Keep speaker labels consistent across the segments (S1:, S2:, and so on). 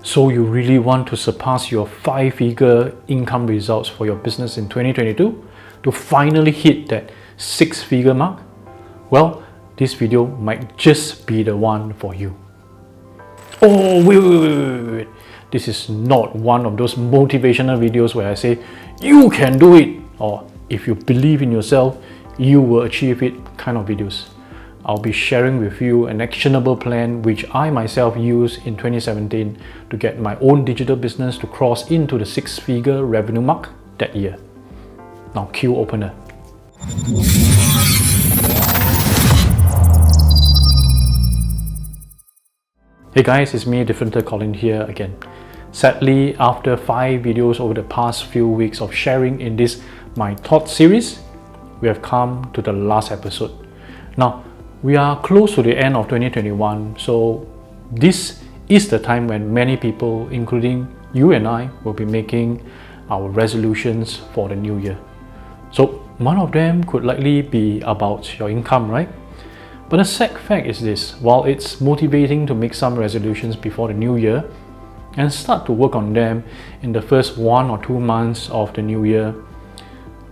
S1: So you really want to surpass your 5-figure income results for your business in 2022 to finally hit that 6-figure mark? Well, this video might just be the one for you. Oh, wait. This is not one of those motivational videos where I say, you can do it, or if you believe in yourself, you will achieve it kind of videos. I'll be sharing with you an actionable plan which I myself used in 2017 to get my own digital business to cross into the 6-figure revenue mark that year. Now cue opener. Hey guys, it's me, Differenter Colin here again. Sadly, after 5 videos over the past few weeks of sharing in this My Thoughts series, we have come to the last episode. Now, we are close to the end of 2021, so this is the time when many people, including you and I, will be making our resolutions for the new year. So one of them could likely be about your income, right? But the sad fact is this: while it's motivating to make some resolutions before the new year and start to work on them in the first 1 or 2 months of the new year,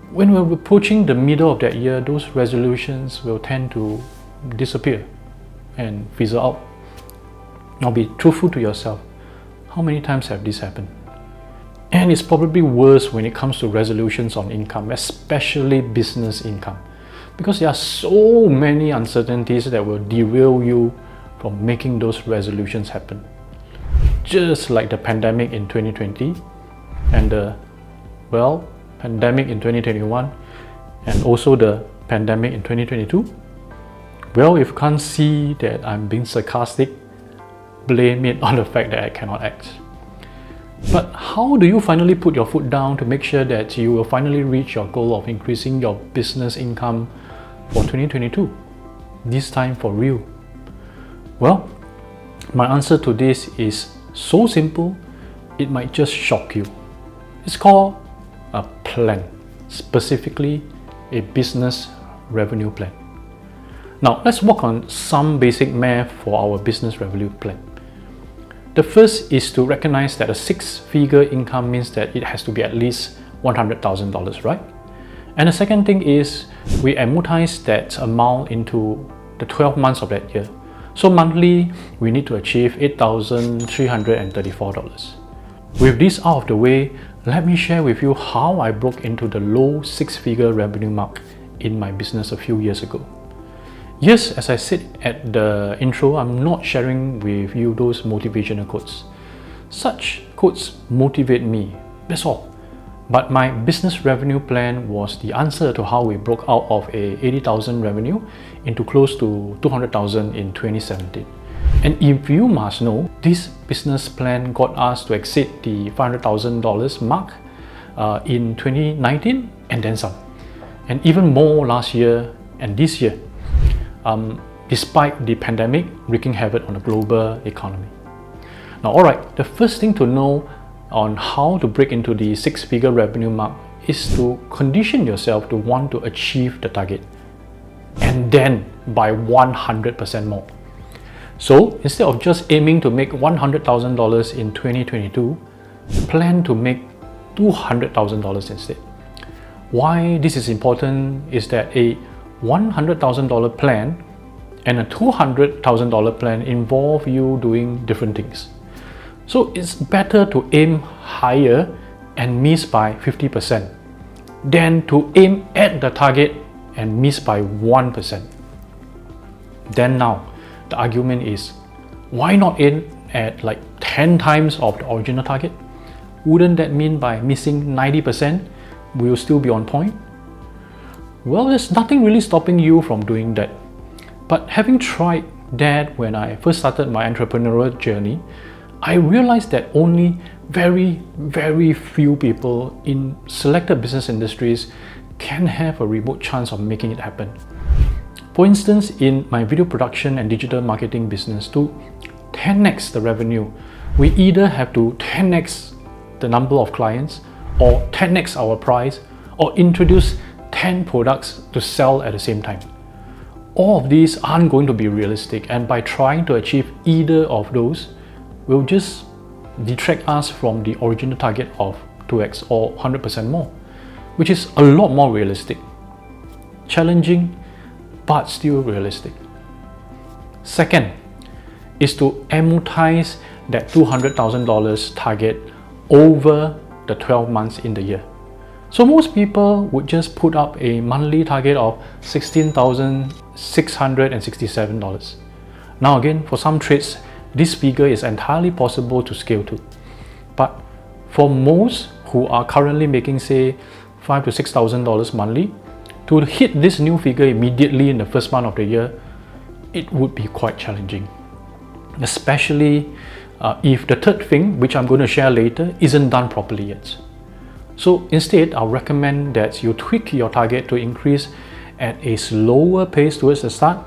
S1: when we're approaching the middle of that year, those resolutions will tend to disappear and fizzle out. Now be truthful to yourself. How many times have this happened? And it's probably worse when it comes to resolutions on income, especially business income, because there are so many uncertainties that will derail you from making those resolutions happen. Just like the pandemic in 2020 and the, pandemic in 2021 and also the pandemic in 2022. Well, if you can't see that I'm being sarcastic, blame it on the fact that I cannot act. But how do you finally put your foot down to make sure that you will finally reach your goal of increasing your business income for 2022? This time for real? Well, my answer to this is so simple, it might just shock you. It's called a plan, specifically a business revenue plan. Now, let's work on some basic math for our business revenue plan. The first is to recognize that a 6-figure income means that it has to be at least $100,000, right? And the second thing is we amortize that amount into the 12 months of that year. So monthly, we need to achieve $8,334. With this out of the way, let me share with you how I broke into the low 6-figure revenue mark in my business a few years ago. Yes, as I said at the intro, I'm not sharing with you those motivational quotes. Such quotes motivate me, that's all. But my business revenue plan was the answer to how we broke out of a $80,000 revenue into close to $200,000 in 2017. And if you must know, this business plan got us to exceed the $500,000 mark in 2019 and then some. And even more last year and this year, despite the pandemic wreaking havoc on the global economy. Now, alright, the first thing to know on how to break into the 6-figure revenue mark is to condition yourself to want to achieve the target, and then by 100% more. So instead of just aiming to make $100,000 in 2022, plan to make $200,000 instead. Why this is important is that a $100,000 plan and a $200,000 plan involve you doing different things. So it's better to aim higher and miss by 50% than to aim at the target and miss by 1%. Then now, the argument is, why not aim at like 10 times of the original target? Wouldn't that mean by missing 90%, we'll still be on point? Well, there's nothing really stopping you from doing that. But having tried that when I first started my entrepreneurial journey, I realized that only very few people in selected business industries can have a remote chance of making it happen. For instance, in my video production and digital marketing business, to 10x the revenue, we either have to 10x the number of clients, or 10x our price, or introduce 10 products to sell at the same time. All of these aren't going to be realistic, and by trying to achieve either of those, we'll just detract us from the original target of 2x or 100% more, which is a lot more realistic. Challenging, but still realistic. Second is to amortize that $200,000 target over the 12 months in the year. So most people would just put up a monthly target of $16,667. Now again, for some trades, this figure is entirely possible to scale to. But for most who are currently making, say, $5,000 to $6,000 monthly, to hit this new figure immediately in the first month of the year, it would be quite challenging. Especially if the third thing, which I'm going to share later, isn't done properly yet. So instead, I'll recommend that you tweak your target to increase at a slower pace towards the start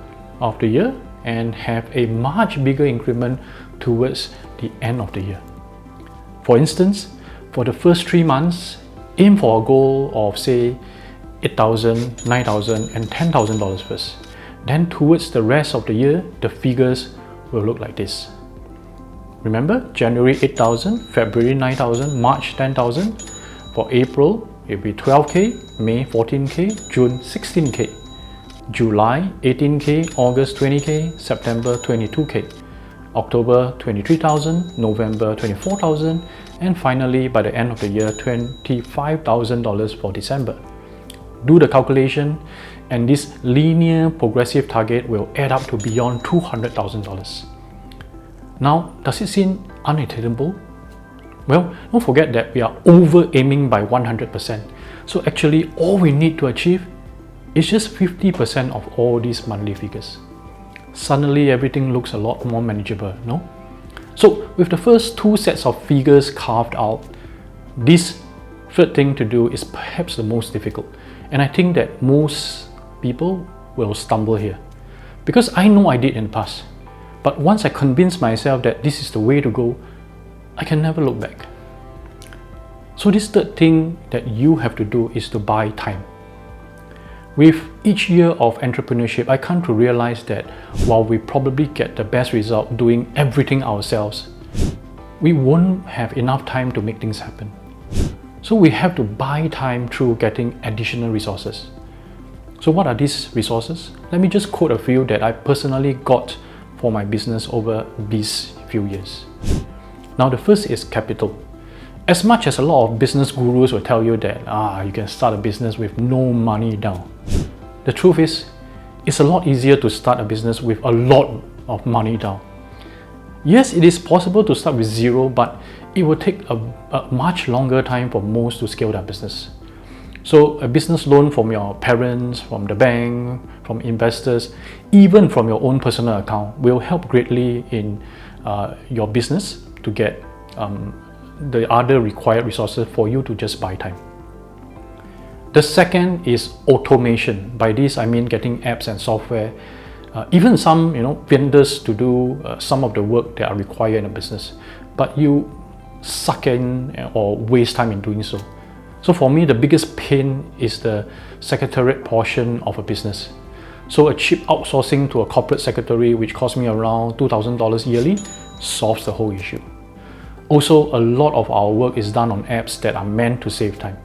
S1: of the year and have a much bigger increment towards the end of the year. For instance, for the first 3 months, aim for a goal of, say, $8,000, $9,000 and $10,000 first. Then towards the rest of the year, the figures will look like this. Remember, January 8,000, February 9,000, March 10,000. For April, it will be 12K, May 14K, June 16K, July 18K, August 20K, September 22K, October 23,000, November 24,000, and finally by the end of the year, $25,000 for December. Do the calculation, and this linear progressive target will add up to beyond $200,000. Now, does it seem unattainable? Well, don't forget that we are over aiming by 100%. So actually, all we need to achieve is just 50% of all these monthly figures. Suddenly, everything looks a lot more manageable, no? So with the first 2 sets of figures carved out, this third thing to do is perhaps the most difficult. And I think that most people will stumble here. Because I know I did in the past. But once I convince myself that this is the way to go, I can never look back. So this third thing that you have to do is to buy time. With each year of entrepreneurship, I come to realize that while we probably get the best result doing everything ourselves, we won't have enough time to make things happen. So we have to buy time through getting additional resources. So what are these resources? Let me just quote a few that I personally got for my business over these few years. Now the first is capital. As much as a lot of business gurus will tell you that you can start a business with no money down, the truth is, it's a lot easier to start a business with a lot of money down. Yes, it is possible to start with zero, but it will take a much longer time for most to scale their business. So a business loan from your parents, from the bank, from investors, even from your own personal account will help greatly in your business to get the other required resources for you to just buy time. The second is automation. By this I mean getting apps and software, even some vendors to do some of the work that are required in a business, but you suck in or waste time in doing so. So for me, the biggest pain is the secretariat portion of a business. So a cheap outsourcing to a corporate secretary, which costs me around $2,000 yearly, solves the whole issue. Also, a lot of our work is done on apps that are meant to save time.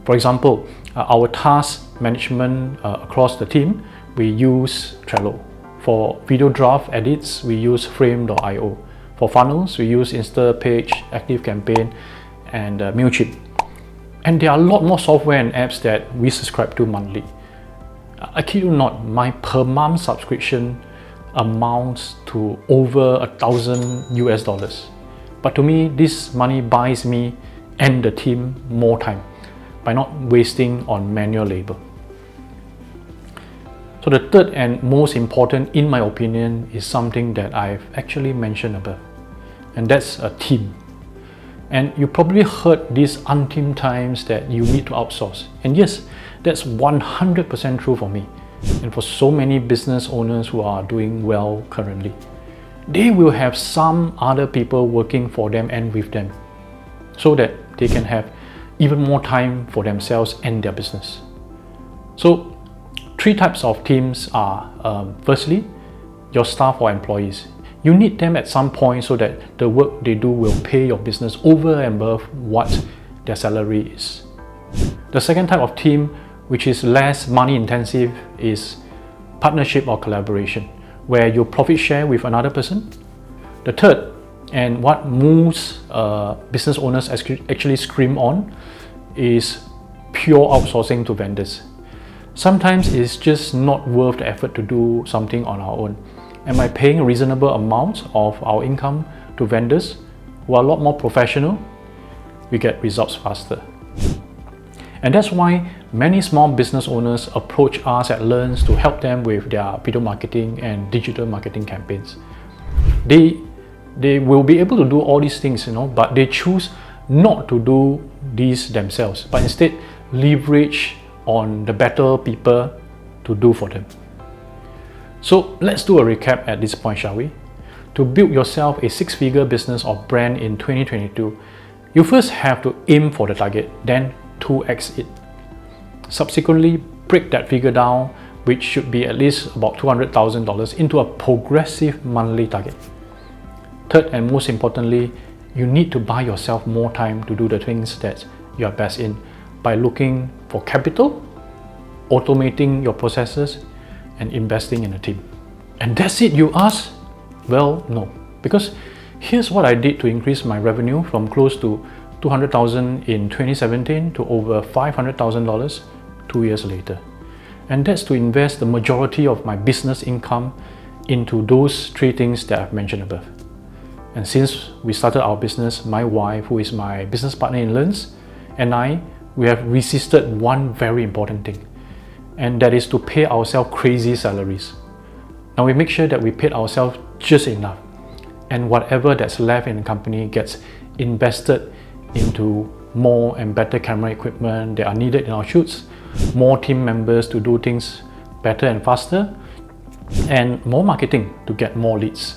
S1: For example, our task management across the team, we use Trello. For video draft edits, we use frame.io. For funnels, we use Instapage, ActiveCampaign, and MailChimp. And there are a lot more software and apps that we subscribe to monthly. I kid you not, my per month subscription amounts to over $1,000 US. But to me, this money buys me and the team more time by not wasting on manual labor. So the third and most important, in my opinion, is something that I've actually mentioned above, and that's a team. And you probably heard these umpteen times that you need to outsource. And yes, that's 100% true for me and for so many business owners who are doing well currently. They will have some other people working for them and with them so that they can have even more time for themselves and their business. So 3 types of teams are, firstly, your staff or employees. You need them at some point so that the work they do will pay your business over and above what their salary is. The second type of team, which is less money intensive, is partnership or collaboration, where you profit share with another person. The third, and what most business owners actually scream on, is pure outsourcing to vendors. Sometimes it's just not worth the effort to do something on our own. And by paying a reasonable amount of our income to vendors who are a lot more professional, we get results faster. And that's why many small business owners approach us at Learns to help them with their video marketing and digital marketing campaigns. They will be able to do all these things, but they choose not to do these themselves, but instead leverage on the better people to do for them. So let's do a recap at this point, shall we? To build yourself a six-figure business or brand in 2022, you first have to aim for the target, then 2x it. Subsequently, break that figure down, which should be at least about $200,000, into a progressive monthly target. Third, and most importantly, you need to buy yourself more time to do the things that you are best in by looking for capital, automating your processes, and investing in a team. And that's it, you ask? Well, no. Because here's what I did to increase my revenue from close to $200,000 in 2017 to over $500,000 2 years later. And that's to invest the majority of my business income into those three things that I've mentioned above. And since we started our business, my wife, who is my business partner in Learns, and we have resisted one very important thing, and that is to pay ourselves crazy salaries. Now we make sure that we paid ourselves just enough, and whatever that's left in the company gets invested into more and better camera equipment that are needed in our shoots, more team members to do things better and faster, and more marketing to get more leads.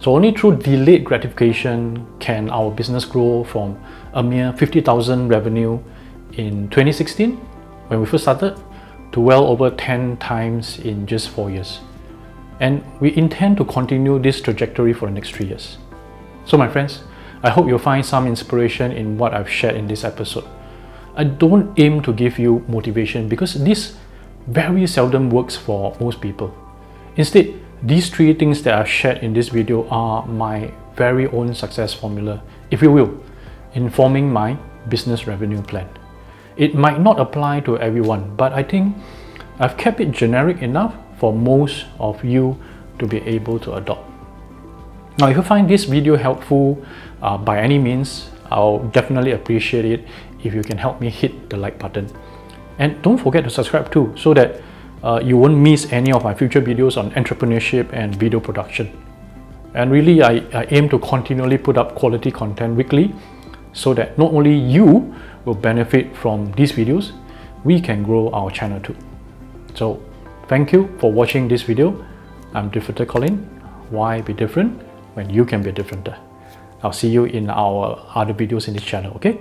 S1: So only through delayed gratification can our business grow from a mere $50,000 revenue in 2016, when we first started, to well over 10 times in just 4 years. And we intend to continue this trajectory for the next 3 years. So my friends, I hope you'll find some inspiration in what I've shared in this episode. I don't aim to give you motivation because this very seldom works for most people. Instead, these three things that I've shared in this video are my very own success formula, if you will, in forming my business revenue plan. It might not apply to everyone, but I think I've kept it generic enough for most of you to be able to adopt. Now, if you find this video helpful by any means, I'll definitely appreciate it if you can help me hit the like button. And don't forget to subscribe too, so that you won't miss any of my future videos on entrepreneurship and video production. And really, I aim to continually put up quality content weekly so that not only you will benefit from these videos, we can grow our channel too. So thank you for watching this video. I'm Differenter Colin. Why be different when you can be differenter? I'll see you in our other videos in this channel, okay?